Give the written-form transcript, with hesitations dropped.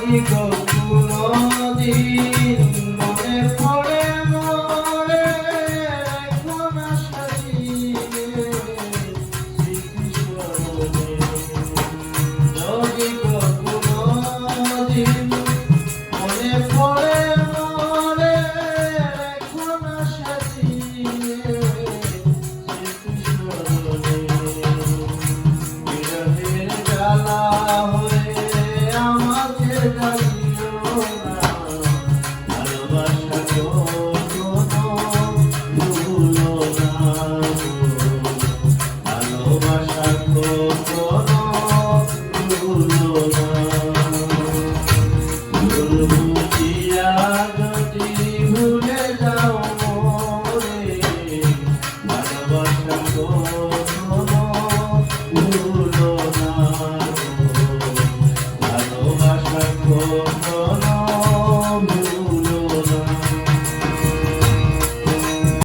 যদি কোনদিন মনে পড়ে মরে রেখো না সাজিয়ে স্মৃতিস্মরণে। যদি কোনদিন মনে পড়ে মরে রেখো না সাজিয়ে স্মৃতিস্মরণে। বিরহের জ্বালা